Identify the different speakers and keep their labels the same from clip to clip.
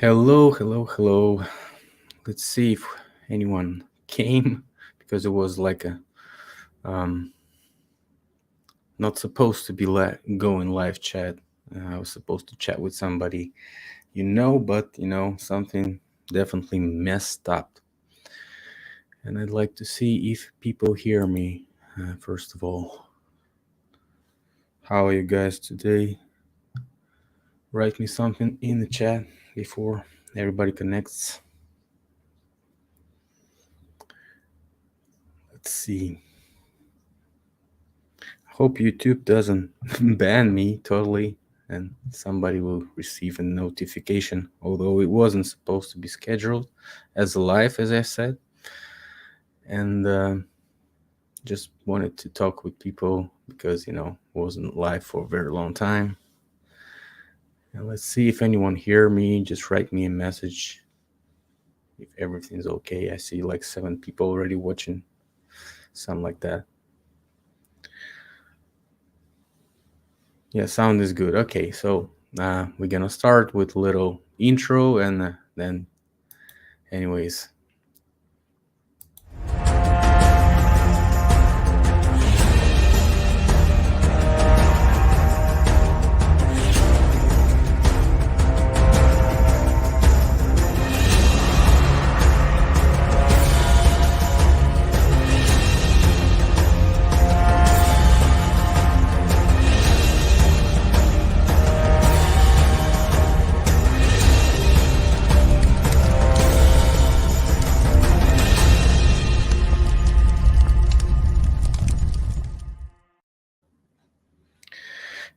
Speaker 1: Hello, hello, hello. Let's see if anyone came because it was like a um not supposed to be going live chat. I was supposed to chat with somebody, but something definitely messed up. And I'd like to see if people hear me. First of all, how are you guys today? Write me something in the chat before everybody connects. Let's see. Hope YouTube doesn't ban me totally and somebody will receive a notification, although it wasn't supposed to be scheduled as a live, as I said. And just wanted to talk with people because, wasn't live for a very long time. And let's see if anyone hear me. Just write me a message if everything's okay. I see like 7 people already watching, something like that. Yeah, sound is good. Okay, so we're gonna start with a little intro and then anyways.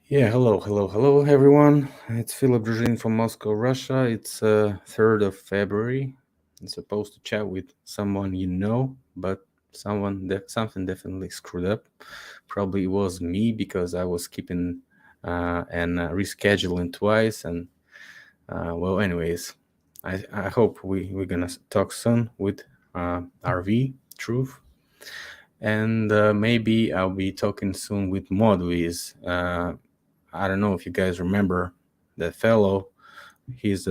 Speaker 1: Yeah, hello, everyone. It's Philipp Druzhinin from Moscow, Russia. It's 3rd of February. I'm supposed to chat with someone but something definitely screwed up. Probably it was me because I was keeping and rescheduling twice. And well, anyways, I hope we're gonna talk soon with RV Truth. And maybe I'll be talking soon with Modwiz. I don't know if you guys remember that fellow. He's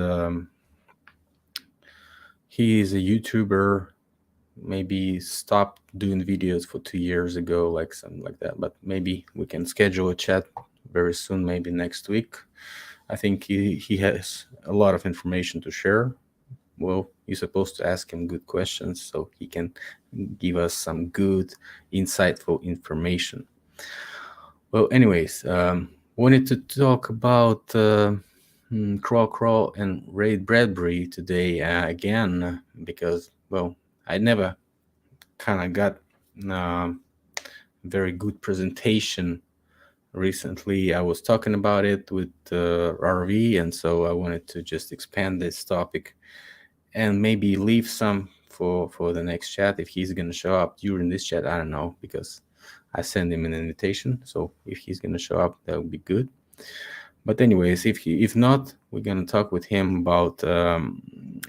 Speaker 1: he's a YouTuber. Maybe stopped doing videos for 2 years ago, like something like that. But maybe we can schedule a chat very soon, maybe next week. I think he has a lot of information to share. Well, you're supposed to ask him good questions so he can give us some good, insightful information. Well, anyways, wanted to talk about Crawl and Bradbury today again because, well, I never kind of got very good presentation recently. I was talking about it with RV, and so I wanted to just expand this topic and maybe leave some for the next chat if he's going to show up during this chat. I don't know, because I send him an invitation, so if he's going to show up, that would be good. But anyways, if not, we're going to talk with him about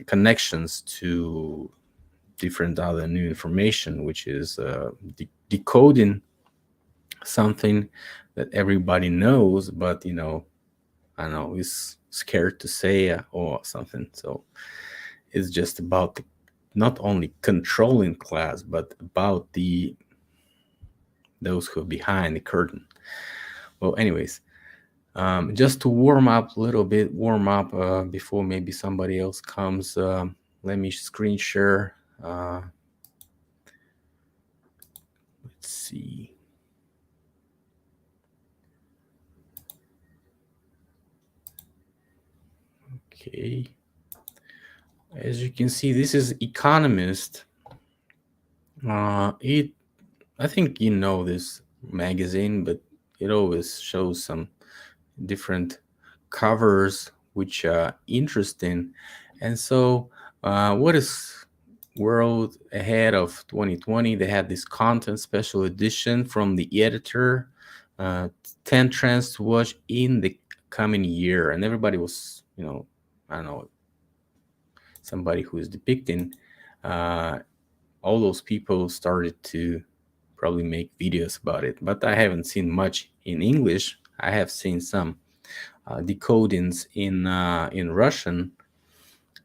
Speaker 1: connections to different other new information, which is decoding something that everybody knows, but I don't know, is scared to say or something. So it's just about not only controlling class, but about those who are behind the curtain. Well, anyways, just to warm up a little bit, before maybe somebody else comes. Let me screen share. Let's see. Okay. As you can see, this is Economist. I think you know this magazine, but it always shows some different covers which are interesting. And so what is world ahead of 2020? They had this content special edition from the editor, 10 trends to watch in the coming year. And everybody was, I don't know, somebody who is depicting all those people started to probably make videos about it, but I haven't seen much in English. I have seen some decodings in Russian,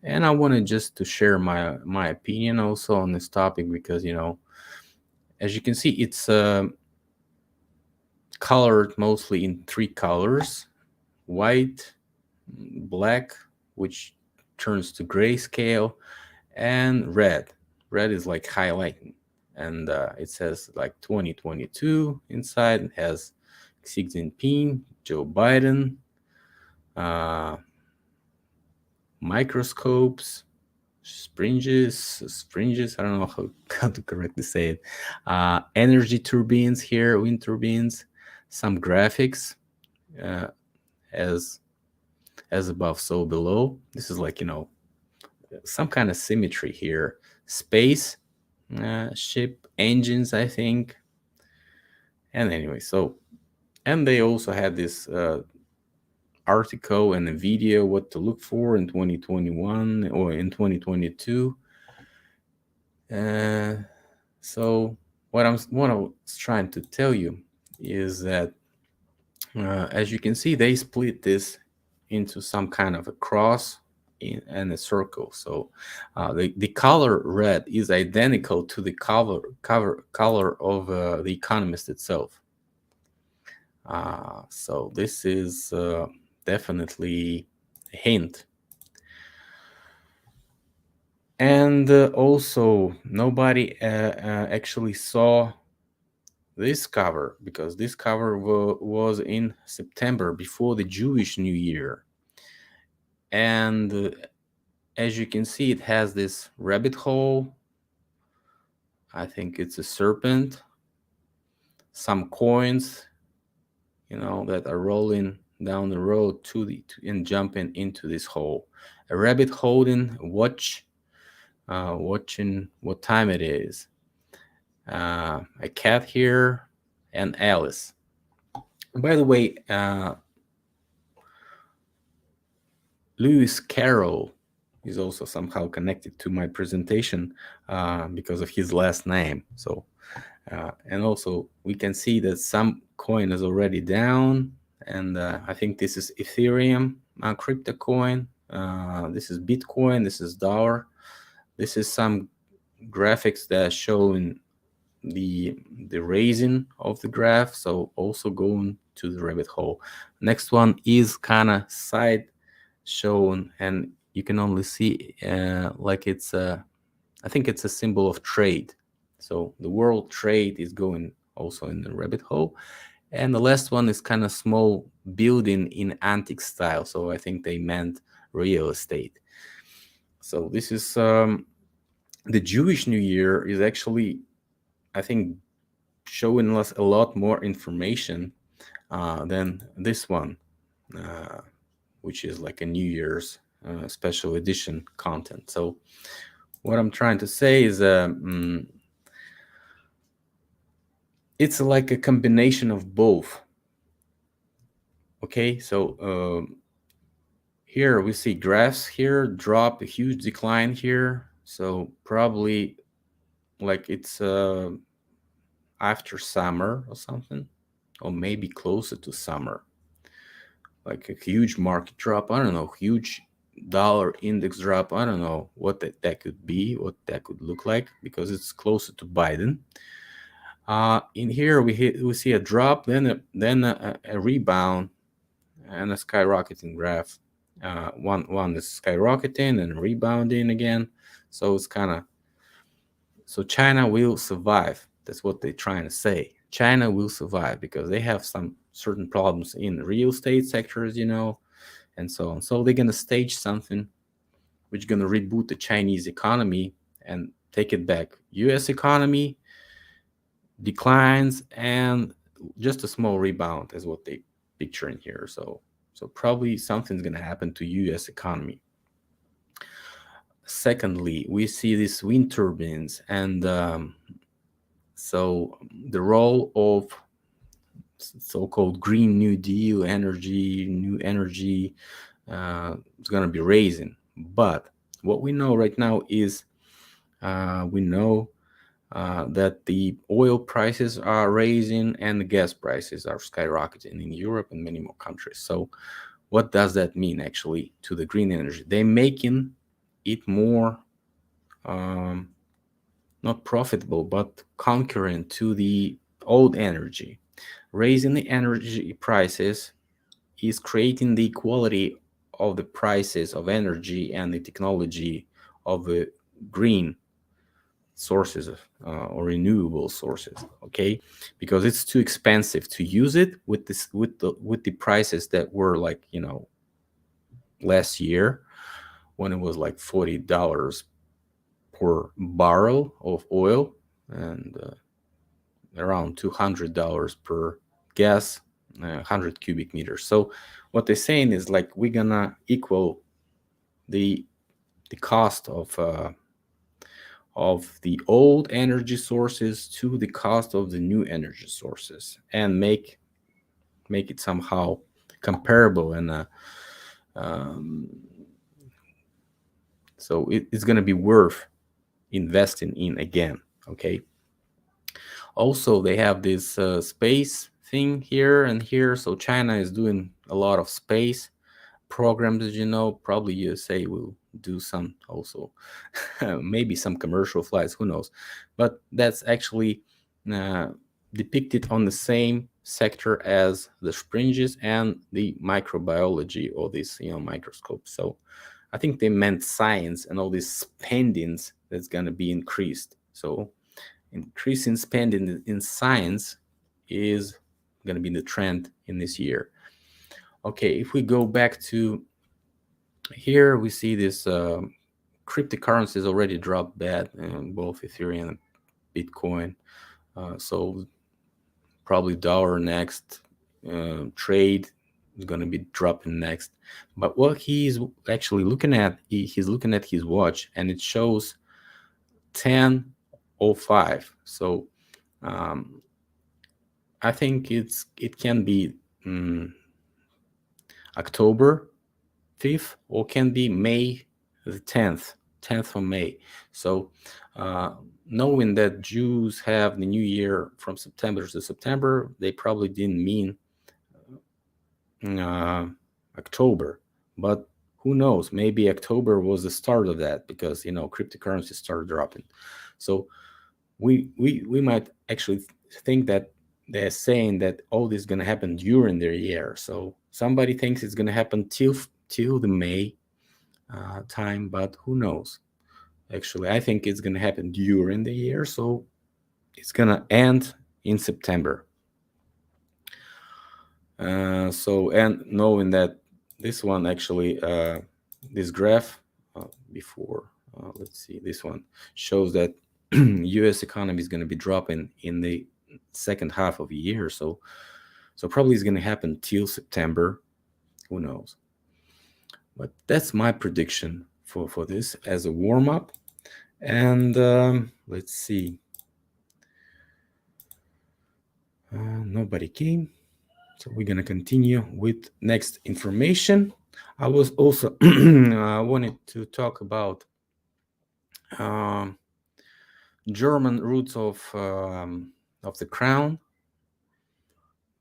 Speaker 1: And I wanted just to share my opinion also on this topic because as you can see, it's colored mostly in three colors: white, black, which turns to grayscale, and red. Red is like highlighting, and it says like 2022 inside. It has Xi Jinping, Joe Biden, uh, microscopes, springes. I don't know how to correctly say it. Energy turbines here, wind turbines, some graphics, uh, as above, so below. This is like some kind of symmetry here. Space ship engines, I think. And anyway, and they also had this article and a video what to look for in 2021 or in 2022. So what I was trying to tell you is that as you can see, they split this into some kind of a cross and a circle. So the color red is identical to the color of the Economist itself. So this is definitely a hint. And also, nobody actually saw this cover because this cover was in September, before the Jewish New Year. And as you can see, it has this rabbit hole. I think it's a serpent. Some coins, that are rolling down the road and jumping into this hole. A rabbit holding a watch, watching what time it is. A cat here, and Alice. By the way, Lewis Carroll is also somehow connected to my presentation because of his last name. So, and also we can see that some coin is already down, and I think this is Ethereum crypto coin. This is Bitcoin. This is dollar. This is some graphics that show in the raising of the graph. So also going to the rabbit hole. Next one is kind of side shown, and you can only see like it's I think it's a symbol of trade. So the world trade is going also in the rabbit hole. And the last one is kind of small building in antique style. So I think they meant real estate. So this is the Jewish New Year is actually, I think, showing us a lot more information than this one, which is like a New Year's special edition content. So what I'm trying to say is it's like a combination of both. Okay, so here we see graphs here drop, a huge decline here. So probably like it's after summer or something, or maybe closer to summer. Like a huge market drop. I don't know, huge dollar index drop. I don't know what that could be, what that could look like, because it's closer to Biden. In here we see a drop, then a rebound, and a skyrocketing graph. One is skyrocketing and rebounding again. So it's kind of, so China will survive. That's what they're trying to say. China will survive because they have some certain problems in real estate sectors, and so on. So they're going to stage something which is going to reboot the Chinese economy and take it back. US economy declines, and just a small rebound is what they picture in here. So probably something's going to happen to US economy. Secondly, we see these wind turbines, and so the role of so-called Green New Deal energy, new energy, is going to be raising. But what we know right now is we know that the oil prices are raising and the gas prices are skyrocketing in Europe and many more countries. So what does that mean actually to the green energy? They're making it more um, not profitable but concurrent to the old energy. Raising the energy prices is creating the equality of the prices of energy and the technology of the green sources or renewable sources. Okay, because it's too expensive to use it with this with the prices that were like, last year, when it was like $40 per barrel of oil, and around $200 per gas, 100 cubic meters. So what they're saying is like we're gonna equal the cost of the old energy sources to the cost of the new energy sources, and make it somehow comparable, and um, so it's going to be worth investing in again. Okay, also they have this space thing here and here. So China is doing a lot of space programs, as you know. Probably USA will do some also, maybe some commercial flights, who knows. But that's actually uh, depicted on the same sector as the springes and the microbiology, or this microscope. So I think they meant science and all these spendings that's going to be increased. So increasing spending in science is going to be the trend in this year. Okay, if we go back to here, we see this cryptocurrencies already dropped bad, both Ethereum and Bitcoin. So probably dollar next, trade is going to be dropping next. But what he's actually looking at, he's looking at his watch, and it shows 10:05. So I think it can be October 5th, or can be May the 10th of May. So knowing that Jews have the new year from September to September, they probably didn't mean October. But who knows? Maybe October was the start of that, because cryptocurrency started dropping. So we might actually think that they're saying that all this is going to happen during their year. So somebody thinks it's going to happen till the May time, but who knows? Actually, I think it's going to happen during the year, so it's going to end in September. And knowing that this one actually, this graph before, let's see, this one shows that U.S. economy is going to be dropping in the second half of the year. So probably it's going to happen till September. Who knows? But that's my prediction for this as a warm up. And let's see. Nobody came. So we're going to continue with next information. I was also wanted to talk about German roots of the crown,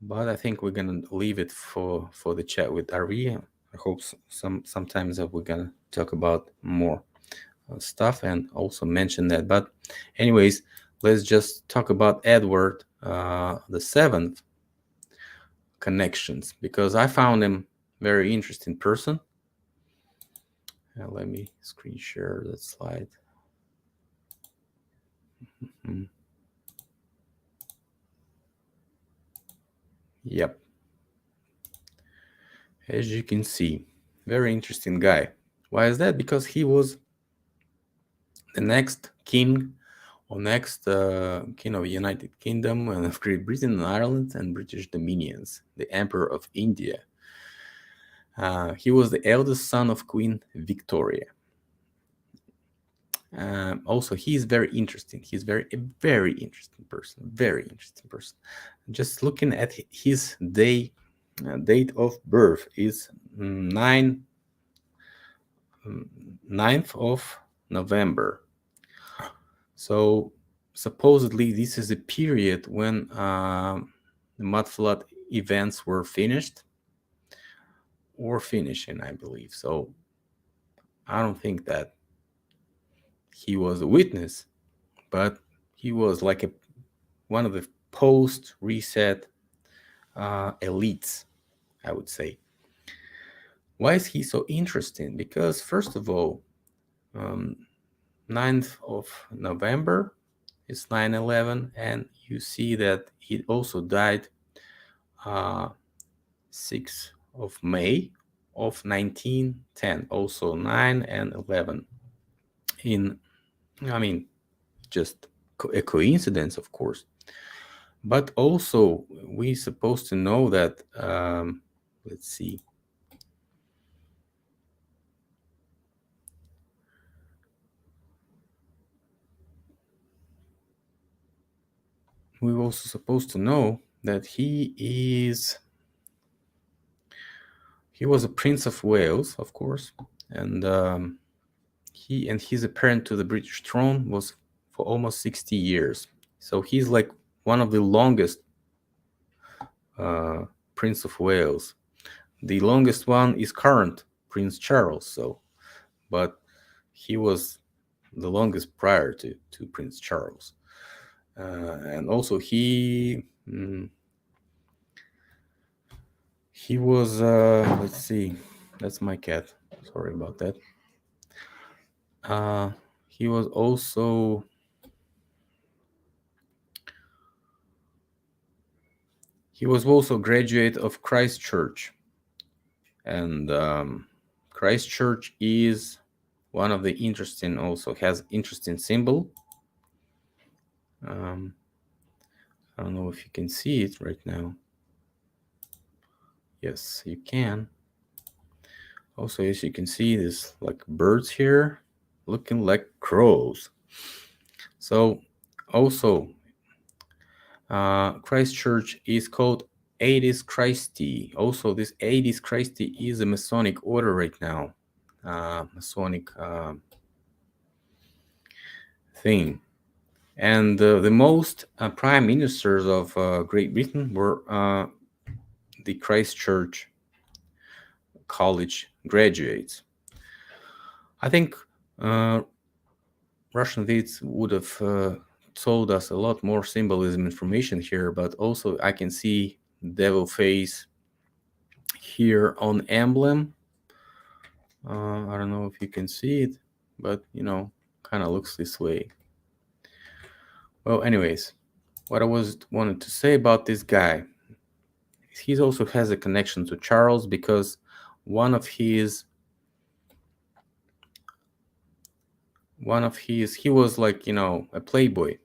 Speaker 1: but I think we're going to leave it for the chat with RV. I hope sometimes that we're going to talk about more stuff and also mention that. But anyways, let's just talk about Edward the Seventh connections, because I found him very interesting person. Let me screen share that slide. Yep. As you can see, very interesting guy. Why is that? Because he was the next king, or next king of United Kingdom and of Great Britain and Ireland and British Dominions, the Emperor of India. He was the eldest son of Queen Victoria. Also, he is very interesting. He's a very interesting person. Very interesting person. Just looking at his date of birth is 9th of November. So supposedly this is a period when the mud flood events were finished or finishing, I believe. So I don't think that he was a witness, but he was like one of the post reset elites, I would say. Why is he so interesting? Because, first of all, um, 9th of November is 9/11, and you see that he also died uh, 6th of May of 1910, also 9 and 11. In, I mean, just a coincidence, of course. But also, we supposed to know that, let's see, we were also supposed to know that he was a Prince of Wales, of course, and his apparent to the British throne was for almost 60 years. So he's like one of the longest uh, Prince of Wales. The longest one is current Prince Charles. So, but he was the longest prior to Prince Charles, and also he was let's see, that's my cat. Sorry about that. Uh, he was also graduate of Christ Church, and Christ Church is one of the interesting, also has interesting symbol. Um, I don't know if you can see it right now. Yes, you can. Also, as you can see, there's like birds here looking like crows. So, also, Christ Church is called Aedis Christi. Also, this Aedis Christi is a Masonic order right now. Masonic thing. And the most prime ministers of Great Britain were the Christ Church college graduates. I think Russian Vids would have told us a lot more symbolism information here, but also I can see devil face here on emblem. I don't know if you can see it, but kind of looks this way. Well, anyways, what I wanted to say about this guy, he also has a connection to Charles because one of his he was like a playboy,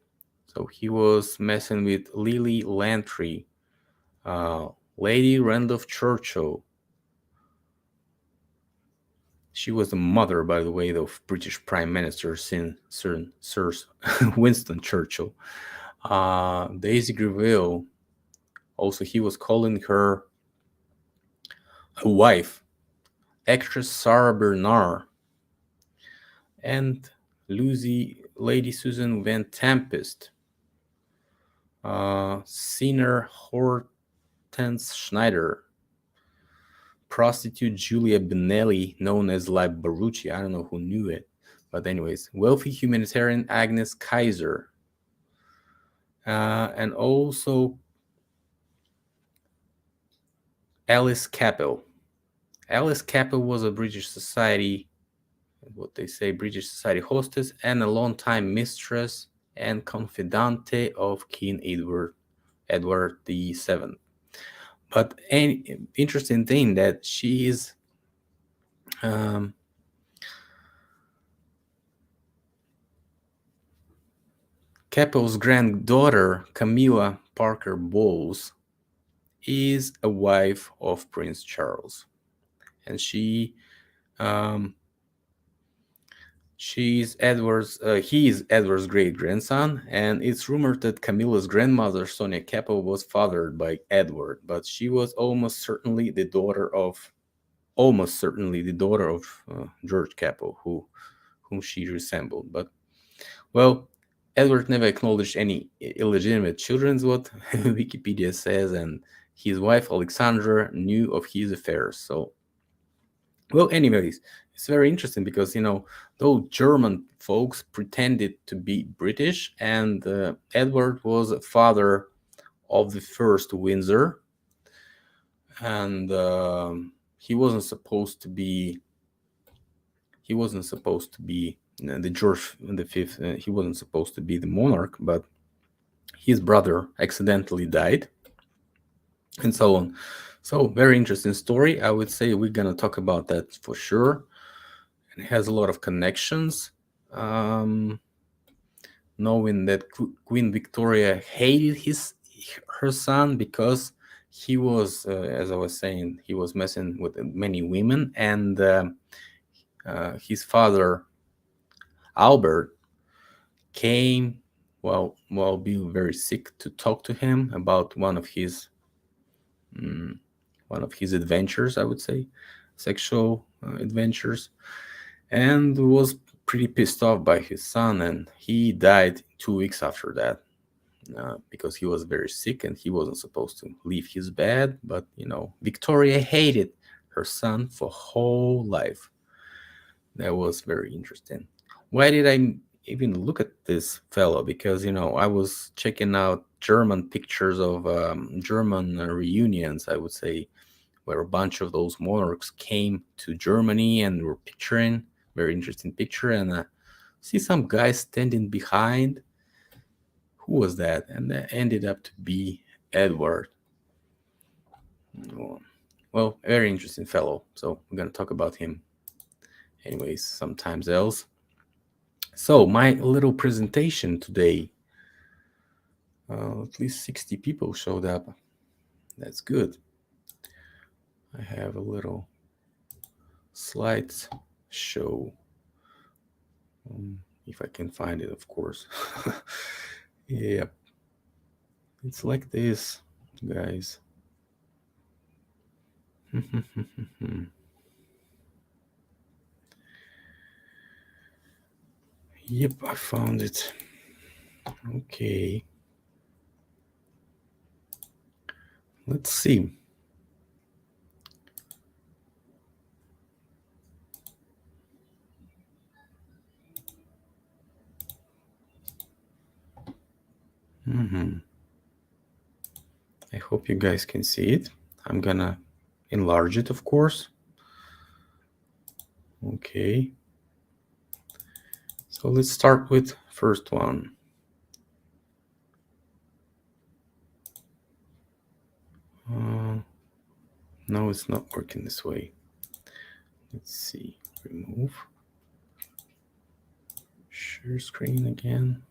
Speaker 1: so he was messing with Lily Lantry, Lady Randolph Churchill. She was the mother, by the way, of British Prime Minister Sir Winston Churchill. Daisy Greville, also he was calling her a wife. Actress Sarah Bernard and Lady Susan Van Tempest. Singer Hortense Schneider. Prostitute Julia Benelli, known as La Barucci. I don't know who knew it. But anyways, wealthy humanitarian Agnes Kaiser. And also Alice Capel. Alice Capel was a British Society, British Society hostess and a longtime mistress and confidante of King Edward VII. But an interesting thing that she is Capel's granddaughter, Camilla Parker Bowles, is a wife of Prince Charles, and he is Edward's great grandson, and it's rumored that Camilla's grandmother, Sonia Capel, was fathered by Edward, but she was almost certainly the daughter of George Capel, whom she resembled. But well, Edward never acknowledged any illegitimate children, is what Wikipedia says, and his wife Alexandra knew of his affairs. So Well, anyways, it's very interesting because those German folks pretended to be British, and Edward was a father of the first Windsor, and he wasn't supposed to be. He wasn't supposed to be the George the Fifth. He wasn't supposed to be the monarch, but his brother accidentally died, and so on. So, very interesting story. I would say we're gonna talk about that for sure. It has a lot of connections. Um, Knowing that Queen Victoria hated her son because he was, as I was saying, he was messing with many women, and his father Albert came while being very sick to talk to him about mm, one of his adventures, I would say, sexual adventures, and was pretty pissed off by his son, and he died 2 weeks after that. Because he was very sick and he wasn't supposed to leave his bed. But Victoria hated her son for whole life. That was very interesting. Why did I even look at this fellow? Because I was checking out German pictures of German reunions, I would say, where a bunch of those monarchs came to Germany and were picturing. Very interesting picture, and see some guy standing behind. Who was that? And that ended up to be Edward. Well, very interesting fellow. So we're gonna talk about him, anyways, sometimes else. So my little presentation today. At least 60 people showed up. That's good. I have a little slides show. If I can find it, of course. Yep. It's like this, guys. Yep, I found it. Okay. Let's see. I hope you guys can see it. I'm gonna enlarge it, of course. Okay. So let's start with first one. No, it's not working this way. Let's see. Remove. Share screen again.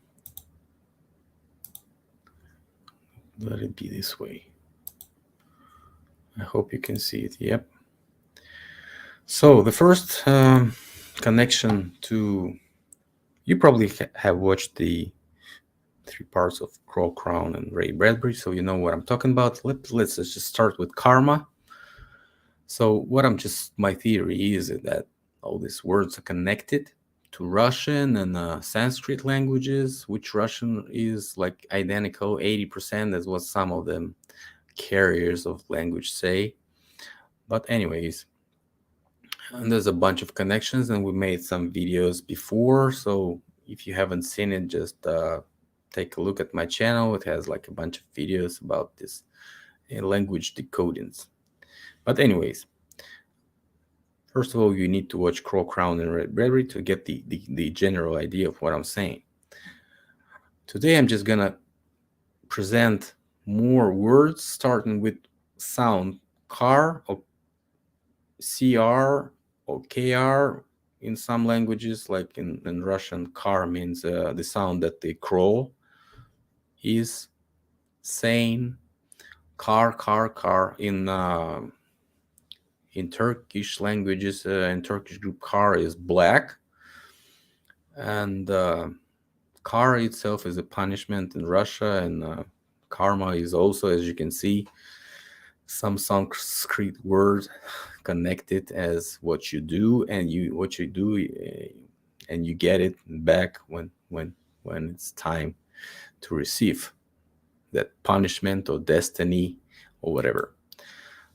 Speaker 1: Let it be this way. I hope you can see it. Yep. So the first connection to, you probably have watched the 3 parts of Crow Crown and Ray Bradbury, so you know what I'm talking about. Let's just start with karma. So my theory is that all these words are connected to Russian and Sanskrit languages, which Russian is like identical 80%. That's what some of them carriers of language say. But anyways, and there's a bunch of connections, and we made some videos before. So if you haven't seen it, just take a look at my channel. It has like a bunch of videos about this language decodings. But anyways, first of all, you need to watch Crow Crown and Red Bradbury to get the general idea of what I'm saying. Today, I'm just gonna present more words starting with sound car or CR or KR. In some languages, like in Russian, car means the sound that the crow is saying. Car. In Turkish languages, in Turkish group, car is black, and car itself is a punishment in Russia, and karma is also, as you can see, some Sanskrit word connected as what you do, and and you get it back when it's time to receive that punishment or destiny or whatever.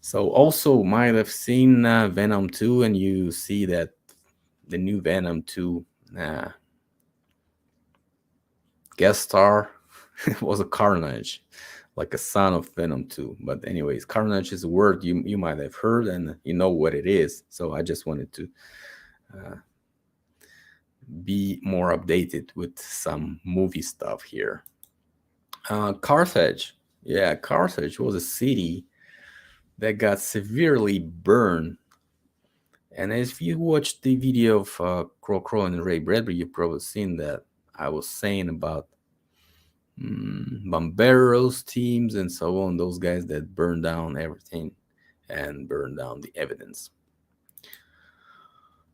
Speaker 1: So also might have seen Venom 2, and you see that the new Venom 2 uh, guest star was a Carnage, like a son of Venom 2. But anyways, Carnage is a word you might have heard, and you know what it is. So I just wanted to uh, be more updated with some movie stuff here. Carthage. Yeah, Carthage was a city that got severely burned. And if you watched the video of Crow and Ray Bradbury, you've probably seen that I was saying about Bomberos teams and so on, those guys that burn down everything and burn down the evidence.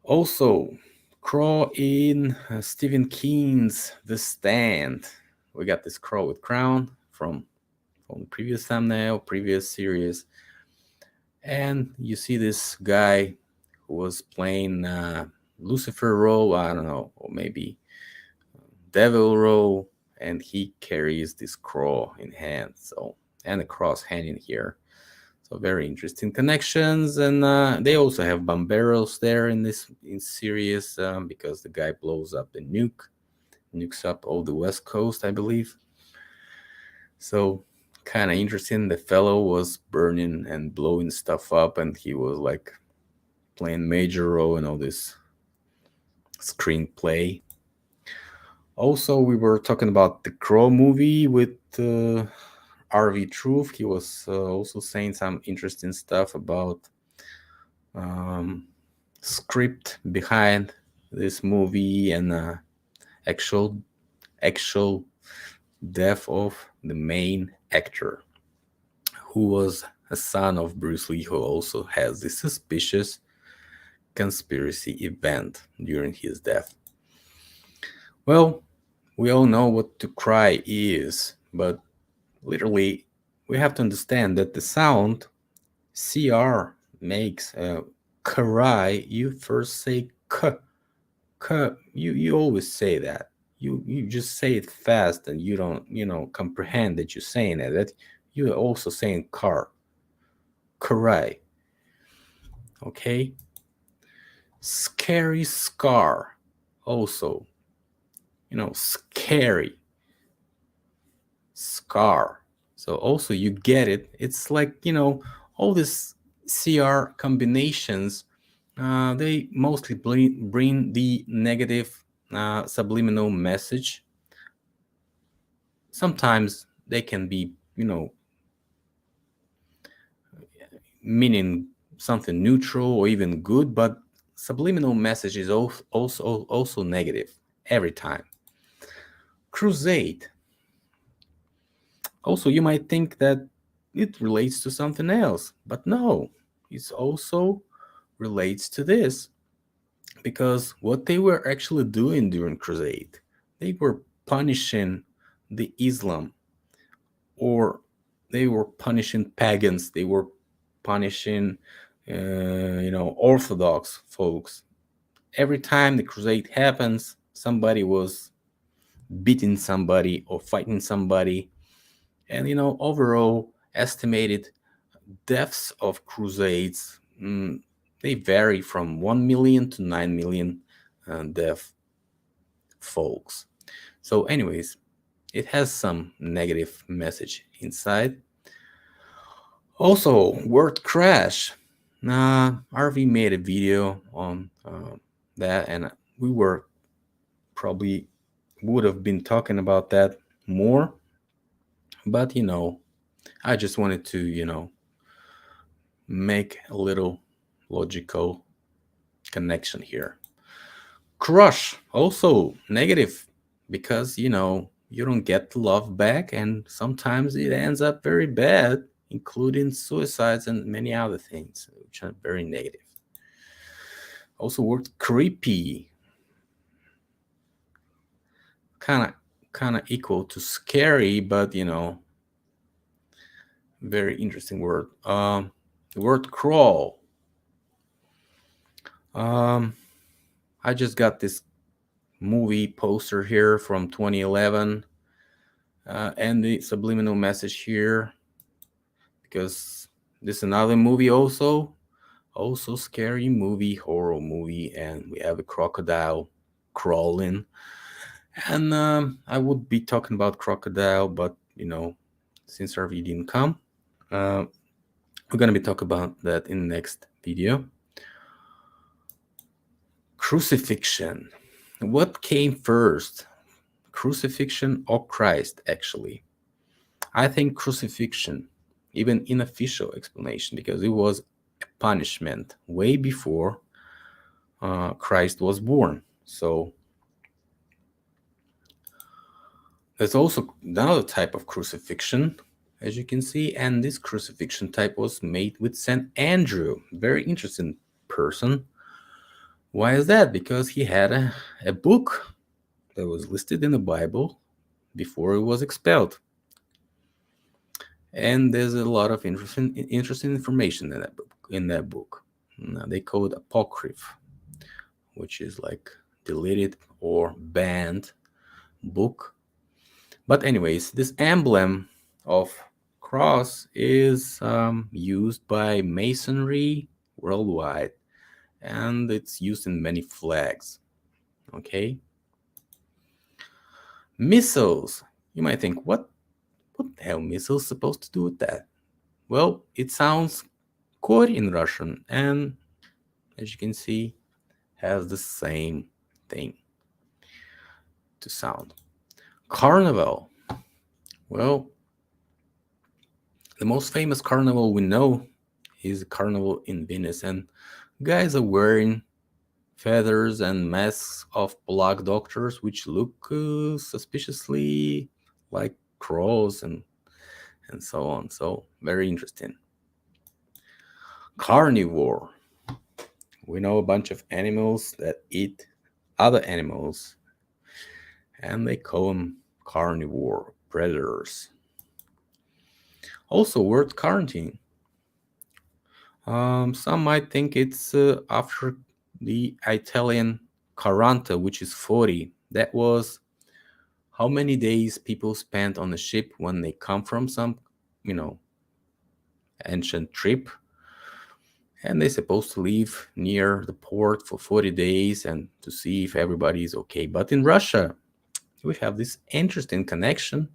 Speaker 1: Also, Crow in Stephen King's The Stand. We got this crow with crown from the previous thumbnail, previous series, and you see this guy who was playing Lucifer role, I don't know, or maybe devil role, and he carries this crow in hand, so and a cross hanging here. So very interesting connections, and they also have bomberos there in this in series because the guy blows up the nukes up all the west coast, I believe. So kind of interesting. The fellow was burning and blowing stuff up, and he was like playing major role in all this screenplay. Also, we were talking about the Crow movie with RV Truth. He was also saying some interesting stuff about um, script behind this movie and actual actual death of the main actor, who was a son of Bruce Lee, who also has this suspicious conspiracy event during his death. Well, we all know what to cry is, but literally, we have to understand that the sound CR makes cry, you first say k, k. You always say that. You just say it fast, and you don't comprehend that you're saying it. That you're also saying car, cry. Okay. Scary scar. Also, scary scar. So also you get it. It's like all these CR combinations. They mostly bring the negative subliminal message. Sometimes they can be meaning something neutral or even good, but subliminal message is also negative every time. Crusade. Also, you might think that it relates to something else, but no, it also relates to this, because what they were actually doing during Crusade, they were punishing the Islam, or they were punishing pagans, they were punishing, Orthodox folks. Every time the Crusade happens, somebody was beating somebody or fighting somebody, and overall estimated deaths of crusades, they vary from 1 million to 9 million deaf folks. So anyways, it has some negative message inside. Also, word crash. RV made a video on that, and we were probably would have been talking about that more, but I just wanted to make a little logical connection here. Crush, also negative, because you don't get the love back, and sometimes it ends up very bad, including suicides and many other things, which are very negative. Also, word creepy, kind of equal to scary, but very interesting word. The word crawl. I just got this movie poster here from 2011, and the subliminal message here, because This is another movie also scary movie, horror movie, and we have a crocodile crawling. And I would be talking about crocodile, but since RV didn't come, uh, we're gonna be talking about that in the next video. Crucifixion. What came first, crucifixion or Christ? Actually, I think crucifixion, even unofficial explanation, because it was a punishment way before Christ was born. So there's also another type of crucifixion, as you can see, and this crucifixion type was made with Saint Andrew. Very interesting person. Why is that? Because he had a book that was listed in the Bible before it was expelled. And there's a lot of interesting information in that book. Now, they call it apocryph, which is like deleted or banned book. But anyways, this emblem of cross is used by masonry worldwide, and it's used in many flags. Okay. Missiles. You might think, what the hell missiles supposed to do with that? Well, it sounds kor in Russian, and as you can see, has the same thing to sound. Carnival. Well, the most famous carnival we know is a carnival in Venice, and guys are wearing feathers and masks of black doctors, which look suspiciously like crows and so on. So very interesting. Carnivore. We know a bunch of animals that eat other animals, and they call them carnivore predators. Also, word quarantine. Some might think it's after the Italian quaranta, which is 40. That was how many days people spent on the ship when they come from some, you know, ancient trip. And they're supposed to leave near the port for 40 days and to see if everybody is okay. But in Russia, we have this interesting connection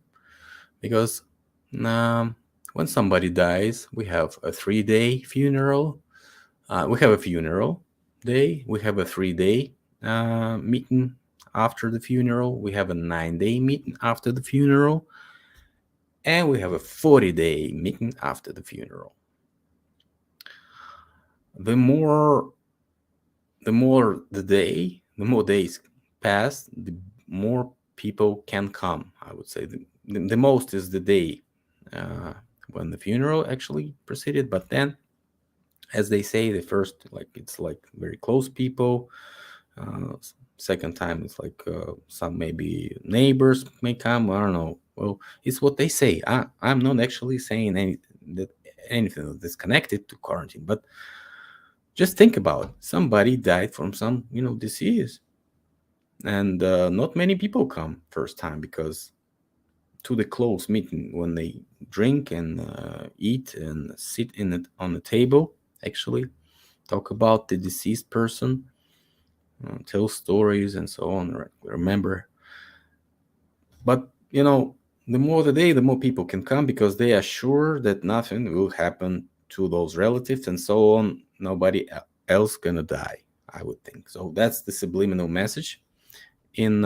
Speaker 1: because when somebody dies, we have a 3-day funeral. We have a funeral day. We have a 3-day meeting after the funeral. We have a 9-day meeting after the funeral. And we have a 40-day meeting after the funeral. The more the more days pass, the more people can come. I would say the most is the day when the funeral actually proceeded, but then, as they say, the first, like, it's like very close people. Second time it's like some maybe neighbors may come. I don't know. Well, it's what they say. I'm not actually saying anything that's connected to quarantine, but just think about it. Somebody died from some disease, and not many people come first time because to the close meeting when they drink and eat and sit in it on the table, actually talk about the deceased person, tell stories and so on. Remember, but the more the day, the more people can come because they are sure that nothing will happen to those relatives and so on. Nobody else gonna die, I would think. So that's the subliminal message in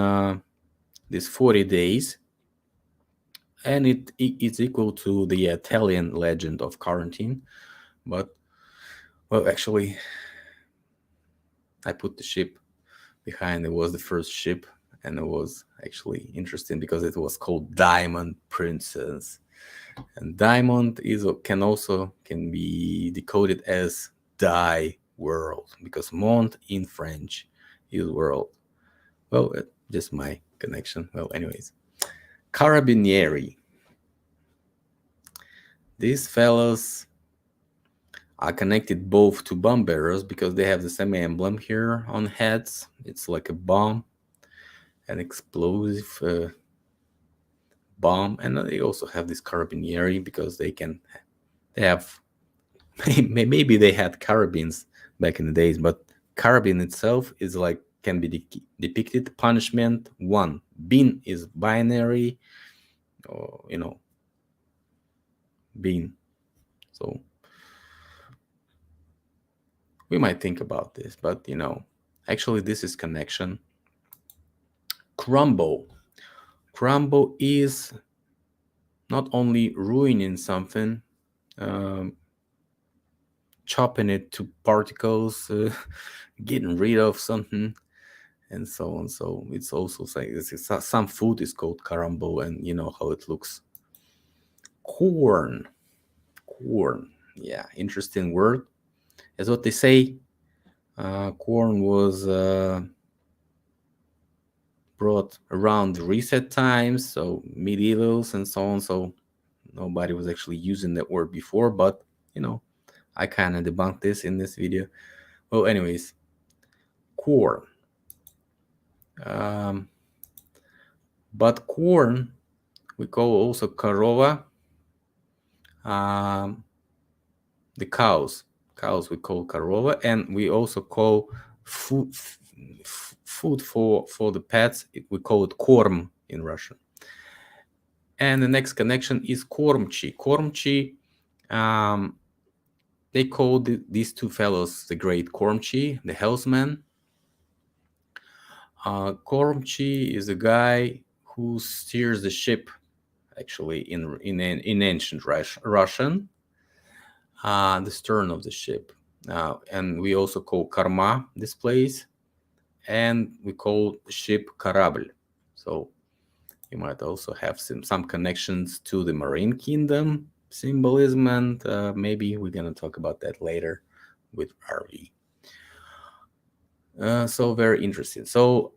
Speaker 1: these 40 days, and it's equal to the Italian legend of quarantine. But well, actually, I put the ship behind. It was the first ship, and it was actually interesting because it was called Diamond Princess, and diamond can be decoded as die world, because monde in French is world. Well, just my connection. Well, anyways, carabinieri. These fellows are connected both to bomb bearers because they have the same emblem here on heads. It's like a bomb, an explosive bomb, and they also have this carabinieri because they have Maybe they had carabines back in the days, but carabine itself is like can be depicted punishment one. Bin is binary, or bin. So we might think about this, but actually this is connection. Crumble. Crumble is not only ruining something, um, chopping it to particles, getting rid of something, and so on. So it's also saying some food is called carambo, and you know how it looks. Corn, corn. Yeah, interesting word. As what they say, corn was brought around recent times, so medievals and so on. So nobody was actually using that word before, but you know, I kind of debunked this in this video. Well, anyways, corn. Um, but corn we call also korova. Um, the cows we call korova, and we also call food food for the pets. We call it korm in Russian. And the next connection is kормchi. Kормchi, um, they call these two fellows the great kормchi, the helmsman. Kормchi is a guy who steers the ship, actually in ancient Russian, the stern of the ship. And we also call karma this place, and we call ship kорабль. So you might also have some connections to the Marine Kingdom symbolism, and maybe we're gonna talk about that later with RV. So very interesting. So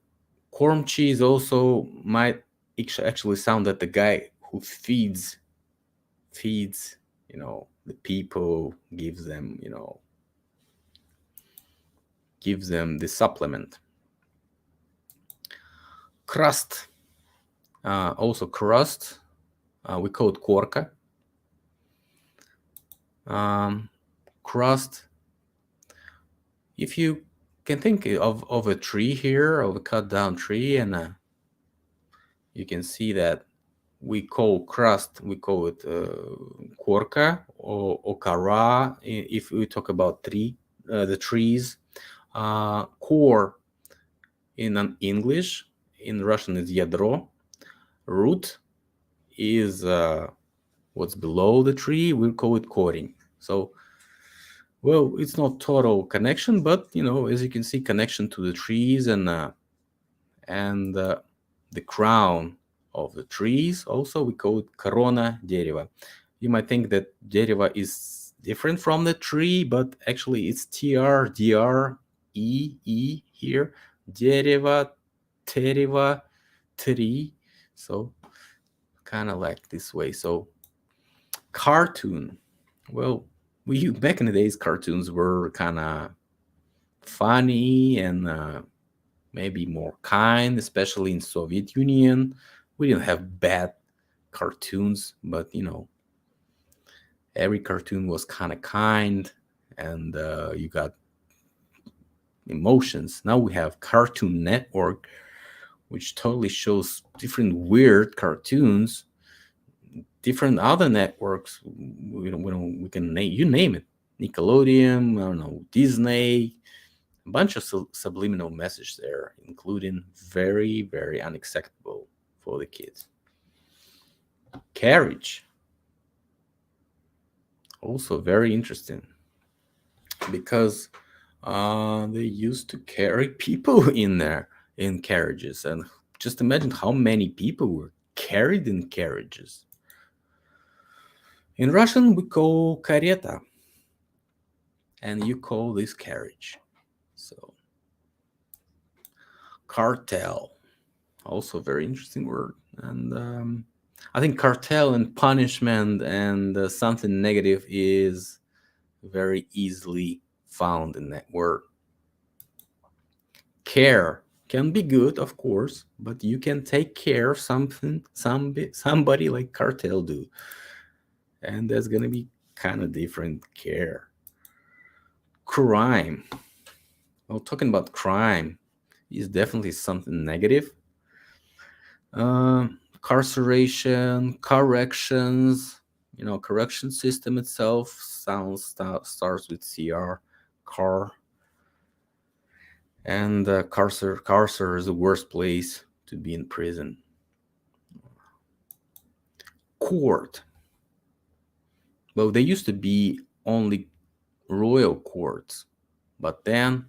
Speaker 1: Kормchi is also might actually sound like the guy who feeds the people, gives them the supplement. Crust, also crust, we call it korka. Crust, if you can think of a tree here, of a cut down tree, and you can see that we call crust, we call it korka or kara if we talk about the trees. Core in an English, in Russian is ядро. Root is what's below the tree, we'll call it korень. So, well, it's not total connection, but as you can see, connection to the trees and the crown of the trees. Also, we call it корона дерева. You might think that дерево is different from the tree, but actually it's TR, DRE here. Дерево, терево, tree. So kind of like this way. So cartoon. Well, back in the days, cartoons were kind of funny and maybe more kind, especially in Soviet Union. We didn't have bad cartoons, but every cartoon was kind of kind, and you got emotions. Now we have Cartoon Network, which totally shows different weird cartoons, different other networks. We can name it, Nickelodeon, I don't know, Disney, a bunch of subliminal message there, including very, very unacceptable for the kids. Carriage, also very interesting, because they used to carry people in carriages, and just imagine how many people were carried in carriages. In Russian, we call kareta, and you call this carriage. So, cartel, also a very interesting word. And I think cartel and punishment and something negative is very easily found in that word. Care can be good, of course, but you can take care of somebody like cartel do, and that's gonna be kind of different care. Crime. Well, talking about crime is definitely something negative. Carceration, corrections. Correction system itself starts with car, and carcer is the worst place to be in prison. Court. Well, they used to be only royal courts, but then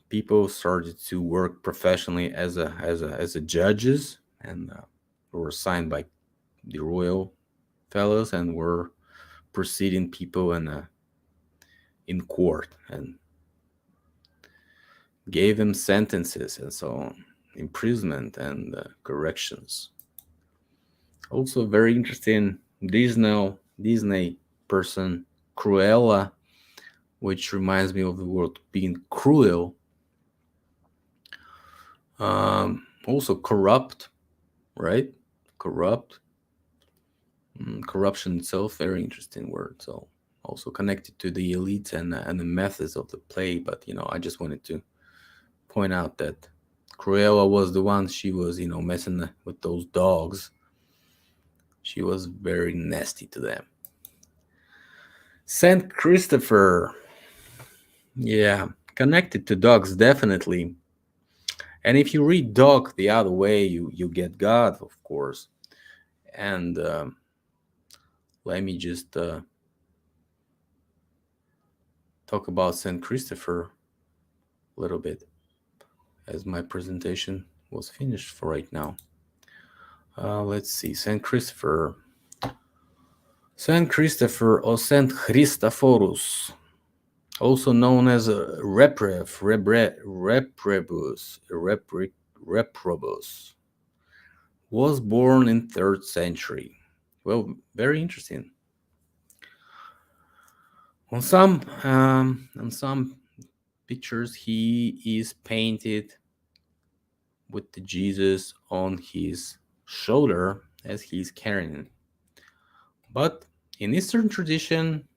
Speaker 1: people started to work professionally as a judges, and were assigned by the royal fellows and were proceeding people in court and gave them sentences and so on, imprisonment and corrections. Also, very interesting Disney person, Cruella, which reminds me of the word being cruel. Also corrupt, right? Corrupt. Corruption itself, very interesting word. So also connected to the elites and the methods of the play. But I just wanted to point out that Cruella was the one. She was messing with those dogs. She was very nasty to them. Saint Christopher, yeah, connected to dogs definitely. And if you read dog the other way, you get God, of course. And let me just talk about Saint Christopher a little bit, as my presentation was finished for right now. Let's see, Saint Christopher. Saint Christopher or Saint Christophorus, also known as Reprobus, was born in 3rd century. Well, very interesting. On some pictures, he is painted with the Jesus on his shoulder as he's carrying it. But in Eastern tradition,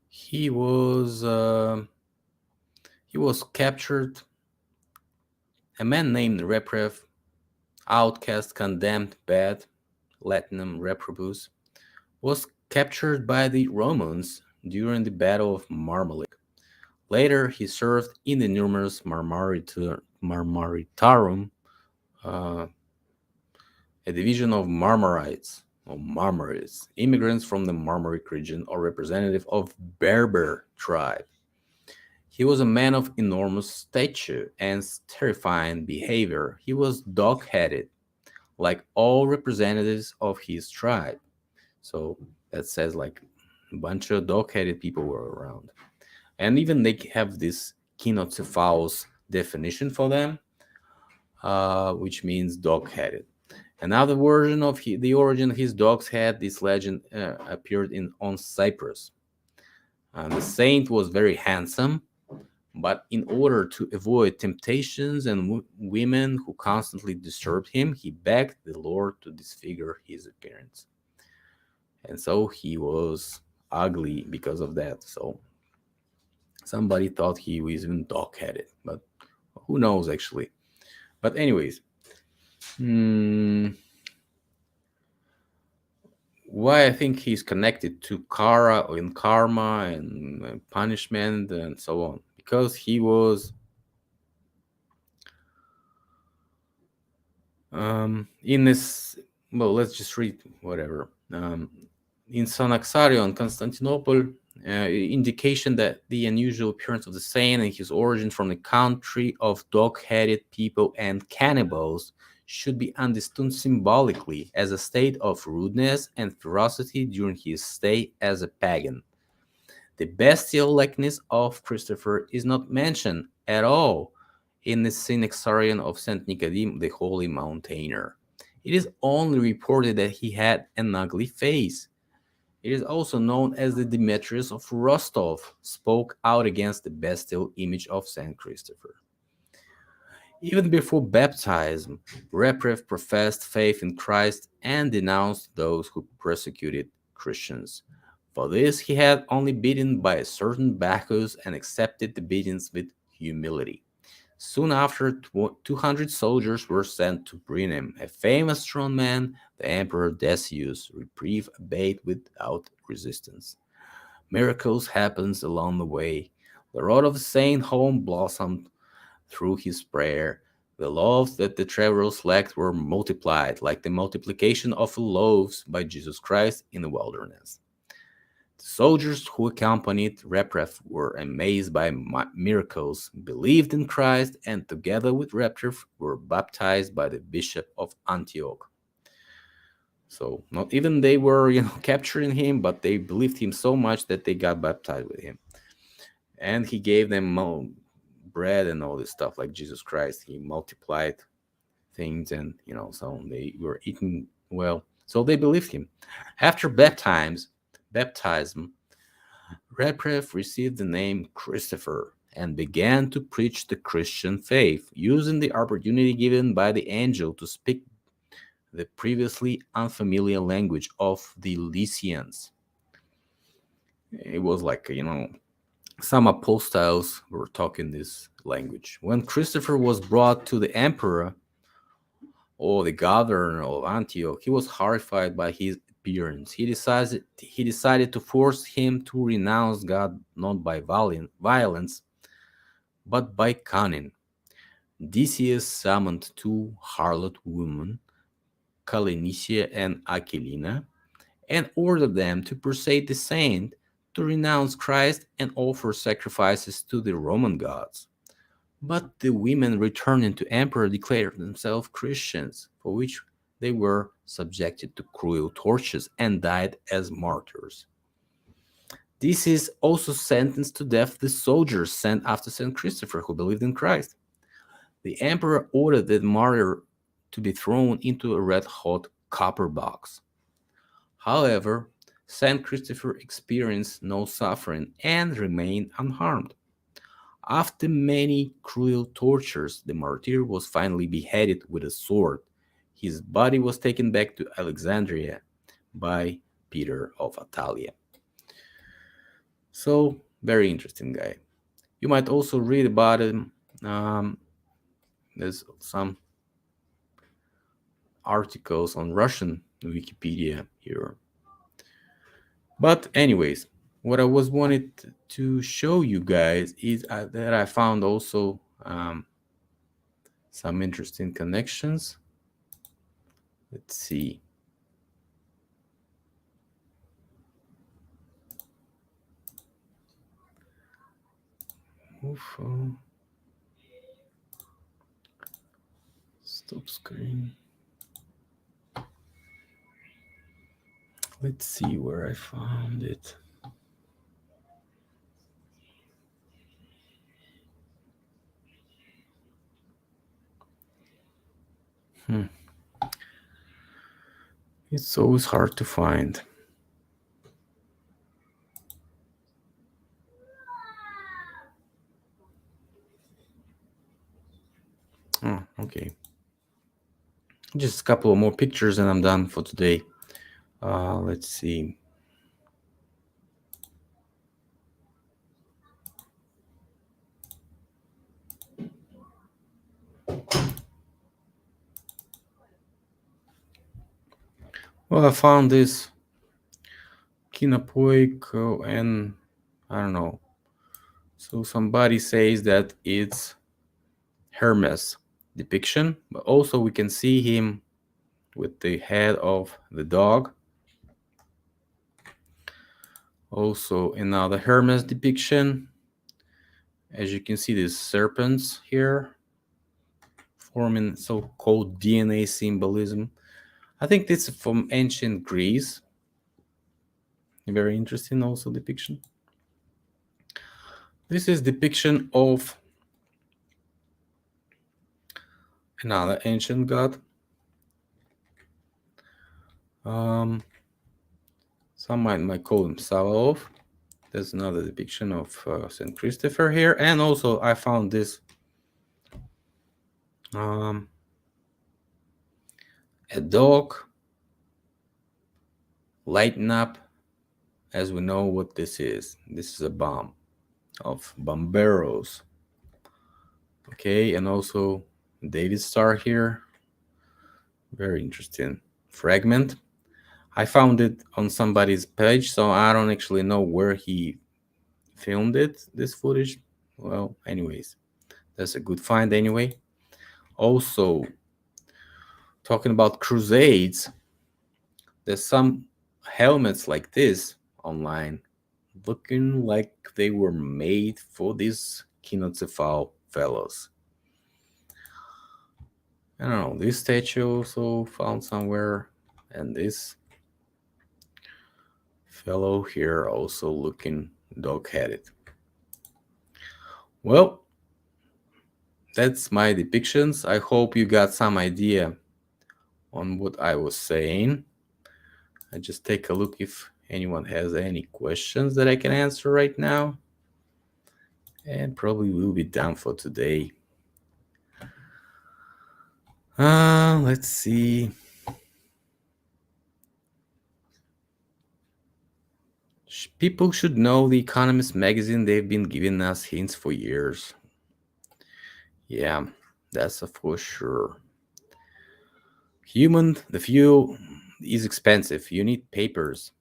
Speaker 1: he was captured. A man named Reprev, outcast, condemned, bad, Latinum reprobus, was captured by the Romans during the Battle of Marmalic. Later, he served in the numerous Marmaritarum, a division of Marmarites, or Marmarites, immigrants from the Marmaric region or representative of Berber tribe. He was a man of enormous stature and terrifying behavior. He was dog-headed, like all representatives of his tribe. So that says like a bunch of dog-headed people were around. And even they have this Kinocephalus definition for them, which means dog-headed. Another version of the origin of his dog's head, this legend appeared on Cyprus. The saint was very handsome, but in order to avoid temptations and women who constantly disturbed him, he begged the Lord to disfigure his appearance. And so he was ugly because of that. So somebody thought he was even dog-headed, but who knows actually. But anyways, why I think he's connected to karma and punishment and so on, because he was in this. Well, let's just read whatever. In Sanaxarion, Constantinople, indication that the unusual appearance of the saint and his origin from the country of dog-headed people and cannibals should be understood symbolically as a state of rudeness and ferocity during his stay as a pagan. The bestial likeness of Christopher is not mentioned at all in the Synaxarion of St. Nicodim, the holy mountainer. It is only reported that he had an ugly face. It is also known as the Demetrius of Rostov spoke out against the bestial image of St. Christopher. Even before baptism, Reprev professed faith in Christ and denounced those who persecuted Christians. For this, he had only beaten by a certain Bacchus and accepted the beatings with humility. Soon after, 200 soldiers were sent to bring him. A famous strong man, the Emperor Decius, reprieve obeyed without resistance. Miracles happened along the way. The road of Saint Home blossomed through his prayer. The loaves that the travelers lacked were multiplied, like the multiplication of loaves by Jesus Christ in the wilderness. The soldiers who accompanied Repref were amazed by miracles, believed in Christ, and together with Repref were baptized by the bishop of Antioch. So not even they were, capturing him, but they believed him so much that they got baptized with him. And he gave them bread and all this stuff like Jesus Christ. He multiplied things, and so they were eating well. So they believed him. After baptism, Repref received the name Christopher and began to preach the Christian faith, using the opportunity given by the angel to speak the previously unfamiliar language of the Lycians. It was like, some apostoles were talking this language. When Christopher was brought to the emperor or the governor of Antioch, he was horrified by his appearance. He decided to force him to renounce God not by violence, but by cunning. Decius summoned two harlot women, Calenicia and Aquilina, and ordered them to persuade the saint to renounce Christ and offer sacrifices to the Roman gods. But the women returning to emperor declared themselves Christians, for which they were subjected to cruel tortures and died as martyrs. This is also sentenced to death the soldiers sent after St. Christopher who believed in Christ. The emperor ordered the martyr to be thrown into a red-hot copper box. However, St. Christopher experienced no suffering and remained unharmed. After many cruel tortures, the martyr was finally beheaded with a sword. His body was taken back to Alexandria by Peter of Atalia. So, very interesting guy. You might also read about him. There's some articles on Russian Wikipedia here. But anyways, what I was wanted to show you guys is that I found also some interesting connections. Let's see. Stop screen. Let's see where I found it. It's always hard to find. Oh, okay. Just a couple of more pictures and I'm done for today. Let's see. Well, I found this Kinapoik and I don't know. So somebody says that it's Hermes depiction, but also we can see him with the head of the dog. Also another Hermes depiction. As you can see, these serpents here forming so-called DNA symbolism. I think this is from ancient Greece. Very interesting also depiction. This is depiction of another ancient god. Some might call him Sabaoth. There's another depiction of St. Christopher here. And also I found this a dog lighting up as we know what this is. This is a bomb of bomberos. Okay, and also David Star here. Very interesting fragment. I found it on somebody's page, so I don't actually know where he filmed it, this footage. Well, anyways, that's a good find anyway. Also, talking about crusades, there's some helmets like this online looking like they were made for these kinocephal fellows. I don't know, this statue also found somewhere, and this fellow here also looking dog headed. Well, that's my depictions. I hope you got some idea on what I was saying. I just take a look if anyone has any questions that I can answer right now. And probably we'll be done for today. Let's see. People should know the Economist magazine. They've been giving us hints for years. Yeah, that's a for sure. The fuel is expensive. You need papers.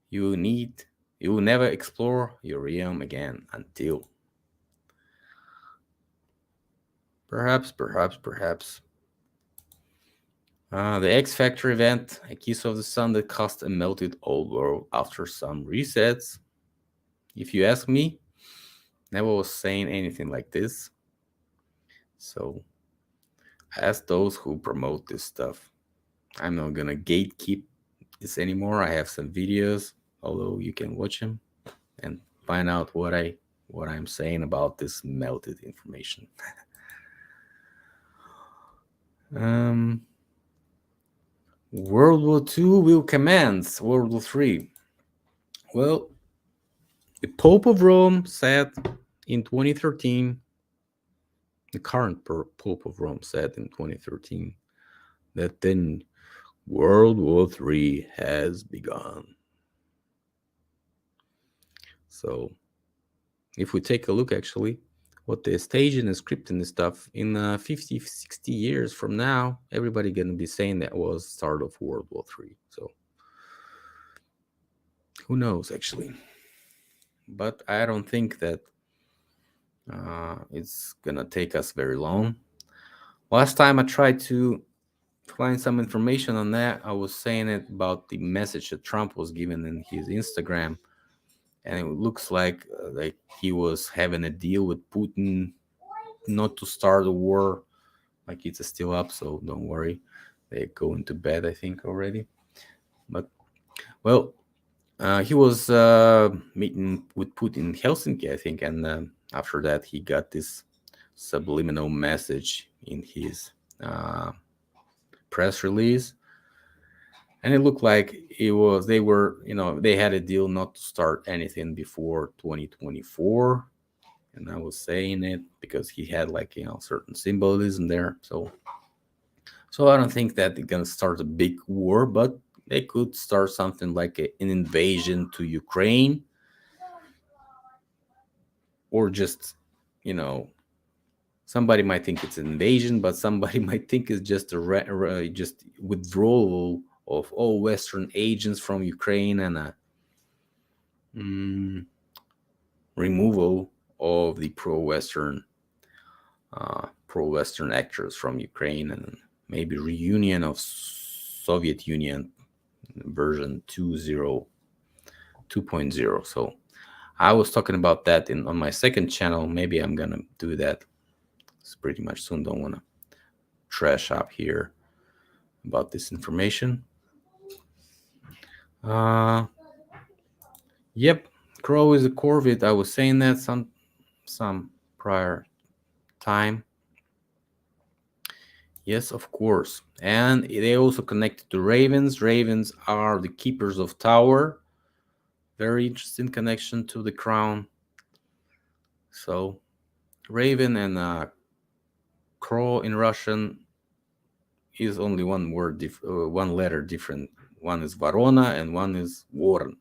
Speaker 1: You need, you will never explore your realm again until. Perhaps. The X Factor event, a kiss of the sun that cost a melted old world after some resets. If you ask me, never was saying anything like this. So ask those who promote this stuff. I'm not gonna gatekeep this anymore. I have some videos, although you can watch them and find out what I'm saying about this melted information. um, World War II will commence. World War III. Well, the Pope of Rome said in 2013, the current Pope of Rome said in 2013 that then World War III has begun. So, if we take a look actually, what the staging and scripting and stuff in 50, 60 years from now, everybody gonna be saying that was start of World War III. So, who knows actually? But I don't think that it's gonna take us very long. Last time I tried to find some information on that, I was saying it about the message that Trump was given in his Instagram, and it looks like he was having a deal with Putin not to start a war. Like it's still up, so don't worry. They go into bed, I think, already. But well, he was meeting with Putin in Helsinki, I think, and after that he got this subliminal message in his press release, and it looked like they had a deal not to start anything before 2024, and I was saying it because he had certain symbolism there. So I don't think that they're gonna start a big war, but they could start something like an invasion to Ukraine, or just you know somebody might think it's an invasion, but somebody might think it's just just withdrawal of all Western agents from Ukraine, and a mm, removal of the pro-Western actors from Ukraine, and maybe reunion of Soviet Union version 2.0. So I was talking about that on my second channel. Maybe I'm gonna do that. It's pretty much soon. Don't wanna trash up here about this information. Uh, yep, Crow is a Corvid. I was saying that some prior time. Yes, of course. And they also connected to ravens. Ravens are the keepers of tower. Very interesting connection to the crown. So, raven and crow in Russian is only one word, one letter different one is Varona and one is Voron.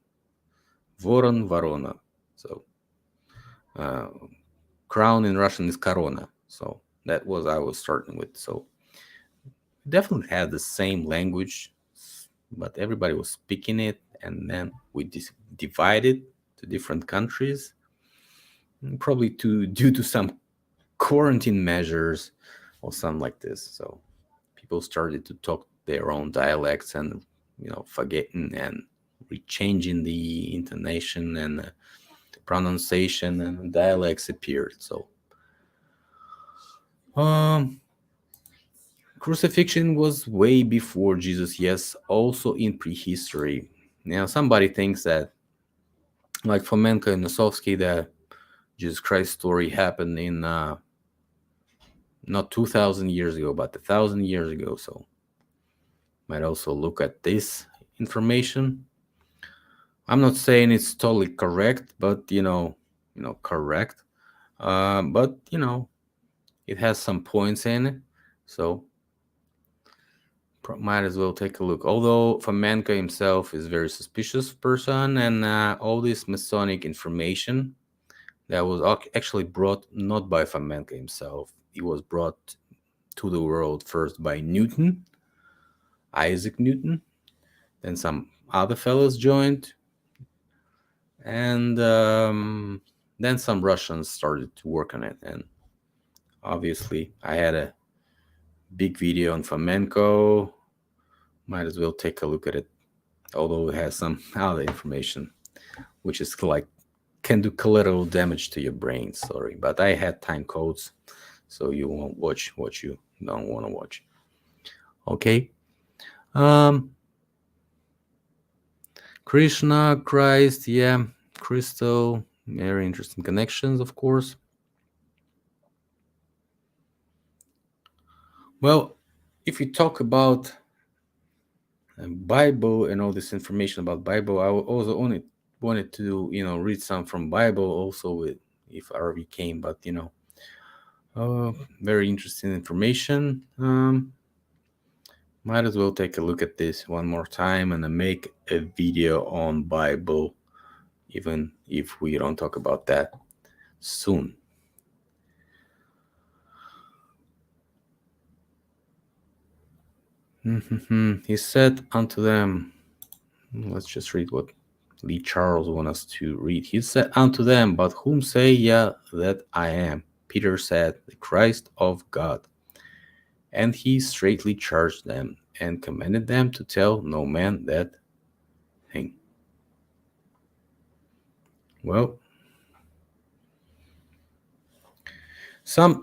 Speaker 1: Voron, Varona. So uh, crown in Russian is Korona. So that was I was starting with. So definitely had the same language, but everybody was speaking it, and then we divided to different countries, probably due to some quarantine measures or something like this. So people started to talk their own dialects and forgetting and changing the intonation and pronunciation, and dialects appeared. So um crucifixion was way before Jesus, yes, also in prehistory. Now somebody thinks that, like Fomenko and Nosovsky, that Jesus Christ story happened in not 2,000 years ago, but 1,000 years ago. So might also look at this information. I'm not saying it's totally correct, but correct. But it has some points in it, so might as well take a look. Although Fomenko himself is a very suspicious person, and all this Masonic information that was actually brought not by Fomenko himself, it was brought to the world first by Newton, Isaac Newton. Then some other fellows joined, and then some Russians started to work on it. And obviously, I had a big video on Fomenko. Might as well take a look at it, although it has some other information, which is like can do collateral damage to your brain. Sorry, but I had time codes, so you won't watch what you don't want to watch. Okay. Krishna, Christ, yeah, crystal, very interesting connections, of course. Well, if we talk about Bible and all this information about Bible, I also wanted to read some from Bible also with if RV came, but very interesting information. Might as well take a look at this one more time and make a video on Bible, even if we don't talk about that soon. He said unto them, let's just read what Lee Charles wants us to read. He said unto them, but whom say ye that I am? Peter said, the Christ of God. And he straightly charged them and commanded them to tell no man that thing. Well, some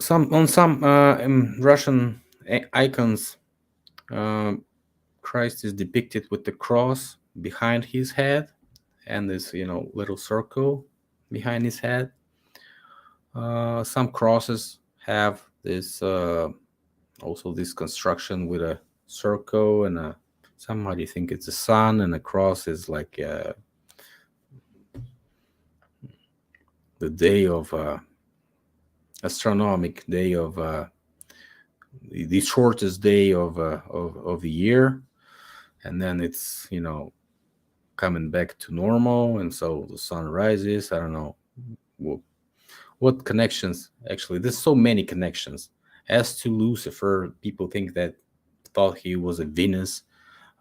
Speaker 1: Russian icons, Christ is depicted with the cross behind his head and this little circle behind his head. Some crosses have this also this construction with a circle and somebody think it's a sun, and a cross is like the day of astronomic day of the shortest day of the year, and then it's coming back to normal, and so the sun rises. I don't know what connections, actually there's so many connections. As to Lucifer, people thought he was a Venus.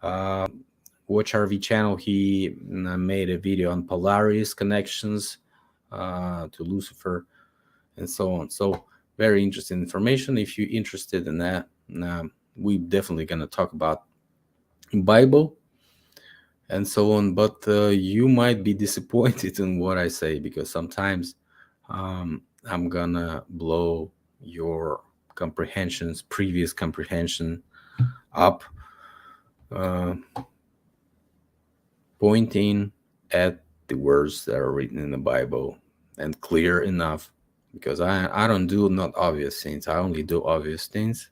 Speaker 1: Watch RV channel, he made a video on Polaris connections to Lucifer and so on. So very interesting information. If you're interested in that, we definitely going to talk about Bible and so on. But you might be disappointed in what I say, because sometimes I'm gonna blow your previous comprehension up, pointing at the words that are written in the Bible and clear enough, because I don't do not obvious things. I only do obvious things,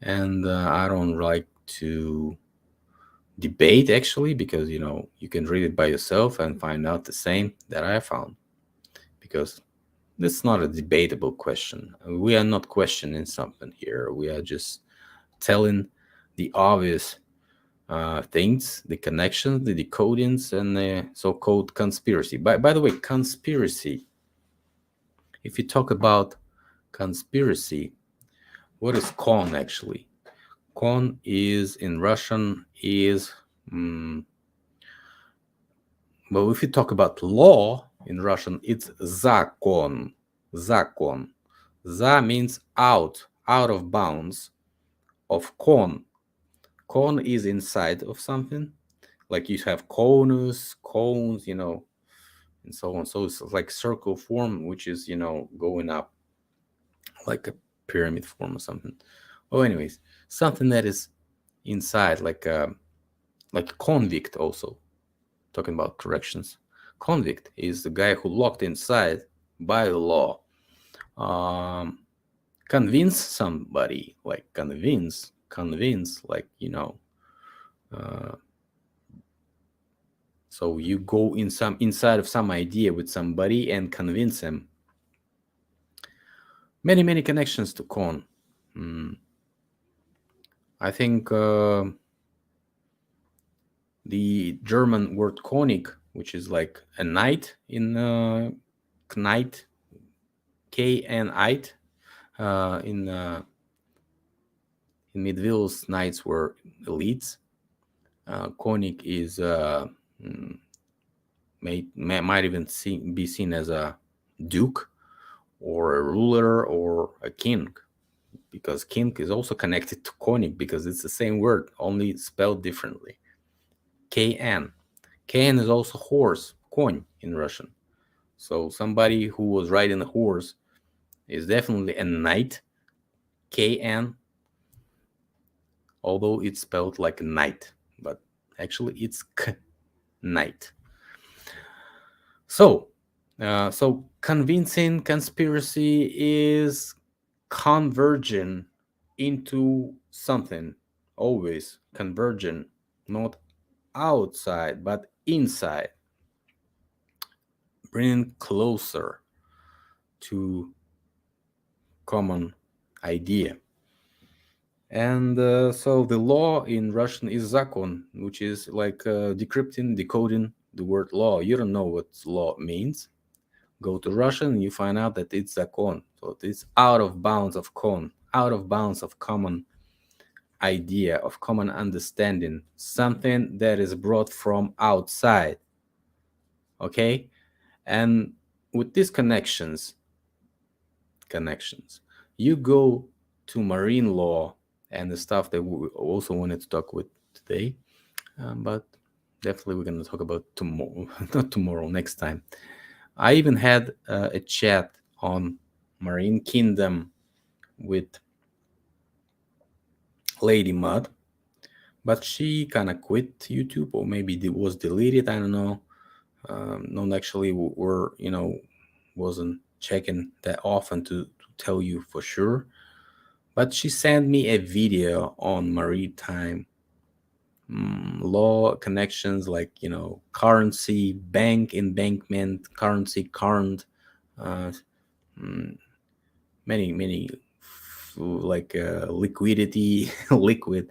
Speaker 1: and I don't like to debate, actually, because you can read it by yourself and find out the same that I found, because it's not a debatable question. We are not questioning something here. We are just telling the obvious things, the connections, the decodings, and the so-called conspiracy. By the way, conspiracy. If you talk about conspiracy, what is con actually? Con is in Russian is well, if you talk about law in Russian, it's zakon. Zakon. Za means out of bounds of con. Con is inside of something. Like you have conus, cones, and so on. So it's like circle form, which is, going up like a pyramid form or something. Oh, anyways, something that is inside, like convict also. Talking about corrections. Convict is the guy who locked inside by the law. Um, convince somebody, like convince, like, uh, so you go inside of some idea with somebody and convince them. Many connections to con. I think the German word Konig, which is like a knight in knight, K and eit, in medieval's knights were elites. Konig is might even be seen as a duke or a ruler or a king, because king is also connected to Konig because it's the same word, only spelled differently. KN. KN is also horse, конь in Russian. So somebody who was riding a horse is definitely a knight, KN, although it's spelled like knight, but actually it's knight. So convincing conspiracy is converging into something, always converging, not outside but inside, bringing closer to common idea. And so the law in Russian is zakon, which is like decrypting, decoding the word law. You don't know what law means. Go to Russian and you find out that it's zakon. So it's out of bounds of con, out of bounds of common idea, of common understanding, something that is brought from outside. Okay? And with these connections, you go to marine law and the stuff that we also wanted to talk with today. But definitely we're going to talk about tomorrow, not tomorrow, next time. I even had a chat on Marine Kingdom with Lady Mud, but she kind of quit YouTube, or maybe it was deleted. I don't know. Not actually were wasn't checking that often to tell you for sure. But she sent me a video on maritime law connections, like currency, bank embankment, currency current, uh, many like liquidity, liquid,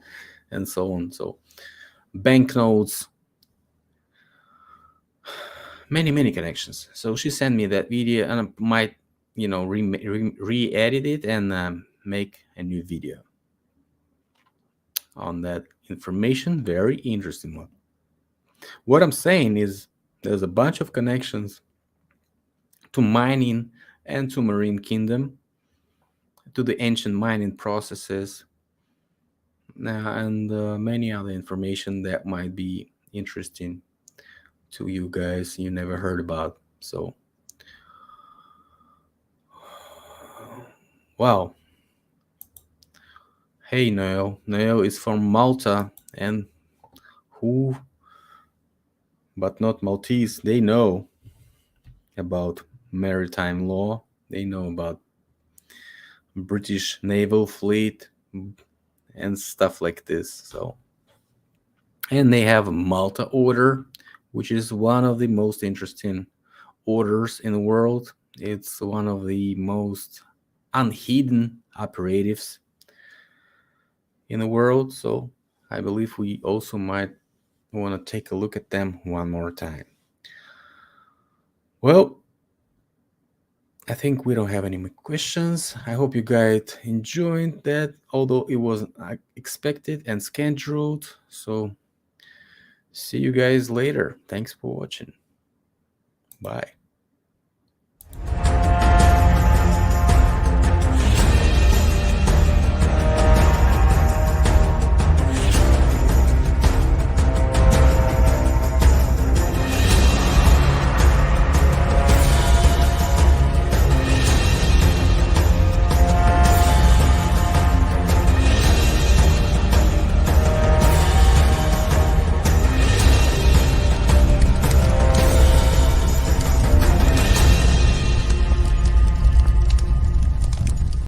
Speaker 1: and so on. So banknotes, many connections. So she sent me that video, and I might re-edit it and make a new video on that information. Very interesting one. What I'm saying is there's a bunch of connections to mining and to Marine Kingdom, to the ancient mining processes, and many other information that might be interesting to you guys you never heard about. So, wow. Hey, Noel. Noel is from Malta, and who, but not Maltese, they know about maritime law. They know about British naval fleet and stuff like this. So, and they have a Malta order, which is one of the most interesting orders in the world. It's one of the most unhidden operatives in the world. So I believe we also might want to take a look at them one more time. Well, I think we don't have any more questions. I hope you guys enjoyed that, although it wasn't expected and scheduled. So, see you guys later. Thanks for watching. Bye.